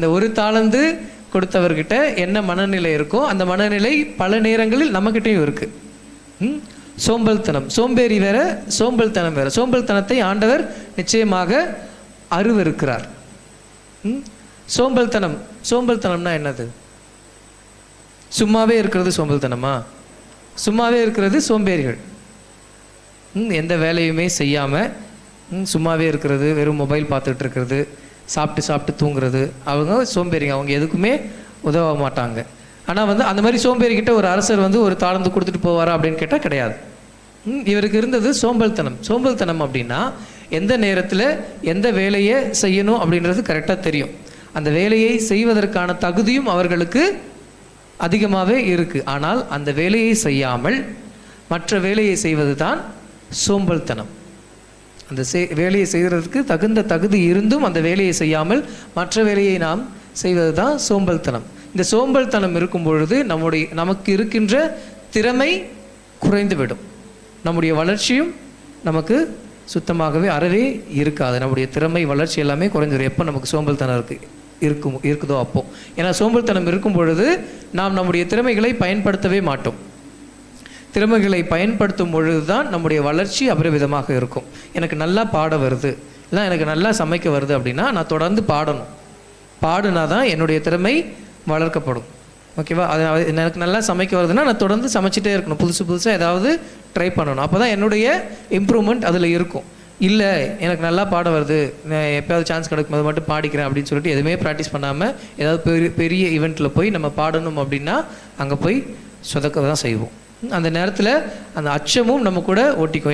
அந்த ஒரு தாளந்து கொடுத்தவர்கிட்ட என்ன மனநிலை இருக்கோ அந்த மனநிலை பல நேரங்களில் நம்மக்கிட்டையும் இருக்குது. சோம்பல்தனம், சோம்பேறி வேற, சோம்பல்தனம் வேற. சோம்பல்தனத்தை ஆண்டவர் நிச்சயமாக அருவருக்கிறார். சோம்பல்தனம்னா என்னது? சும்மாவே இருக்கிறது சோம்பல்தனமா? சும்மாவே இருக்கிறது சோம்பேறிகள். எந்த வேலையுமே செய்யாமல் சும்மாவே இருக்கிறது, வெறும் மொபைல் பார்த்துட்டு இருக்கிறது, சாப்பிட்டு தூங்குறது, அவங்க சோம்பேறிங்க. அவங்க எதுக்குமே உதவ மாட்டாங்க. ஆனால் அந்த மாதிரி சோம்பேறிக்கிட்ட ஒரு அரசர் ஒரு தாளந்து கொடுத்துட்டு போவாரா அப்படின்னு கேட்டால் கிடையாது. இவருக்கு இருந்தது சோம்பல்தனம். சோம்பல்தனம் அப்படின்னா எந்த நேரத்தில் எந்த வேலையை செய்யணும் அப்படின்றது கரெக்டாக தெரியும். அந்த வேலையை செய்வதற்கான தகுதியும் அவர்களுக்கு அதிகமாகவே இருக்குது. ஆனால் அந்த வேலையை செய்யாமல் மற்ற வேலையை செய்வது தான் சோம்பல்தனம். அந்த வேலையை செய்கிறதுக்கு தகுந்த தகுதி இருந்தும் அந்த வேலையை செய்யாமல் மற்ற வேலையை நாம் செய்வது தான் சோம்பல்தனம். இந்த சோம்பல்தனம் இருக்கும் பொழுது நமக்கு இருக்கின்ற திறமை குறைந்துவிடும். நம்முடைய வளர்ச்சியும் நமக்கு சுத்தமாகவே அறவே இருக்காது. நம்முடைய திறமை வளர்ச்சி எல்லாமே குறைஞ்சிடும் எப்போ நமக்கு சோம்பல்தனம் இருக்குதோ அப்போ. ஏன்னா சோம்பல்தனம் இருக்கும் பொழுது நாம் நம்முடைய திறமைகளை பயன்படுத்தவே மாட்டோம். திறமைகளை பயன்படுத்தும் பொழுது தான் நம்முடைய வளர்ச்சி அபரிவிதமாக இருக்கும். எனக்கு நல்லா பாட வருது, இல்லை எனக்கு நல்லா சமைக்க வருது அப்படின்னா நான் தொடர்ந்து பாடுனா தான் என்னுடைய திறமை வளர்க்கப்படும். ஓகேவா? அது எனக்கு நல்லா சமைக்க வருதுன்னா நான் தொடர்ந்து சமைச்சிட்டே இருக்கணும், புதுசாக ஏதாவது ட்ரை பண்ணணும். அப்போ தான் என்னுடைய இம்ப்ரூவ்மெண்ட் அதில் இருக்கும். இல்லை எனக்கு நல்லா பாட வருது, நான் எப்போயாவது சான்ஸ் கிடைக்கும்போது மட்டும் பாடிக்கிறேன் அப்படின்னு சொல்லிட்டு எதுவுமே ப்ராக்டிஸ் பண்ணாமல் ஏதாவது பெரிய ஈவெண்ட்டில் போய் நம்ம பாடணும் அப்படின்னா அங்கே போய் சொதக்க தான் செய்வோம். அந்த நேரத்தில் அந்த அச்சமும் நம்ம கூட ஒட்டிக்கும்.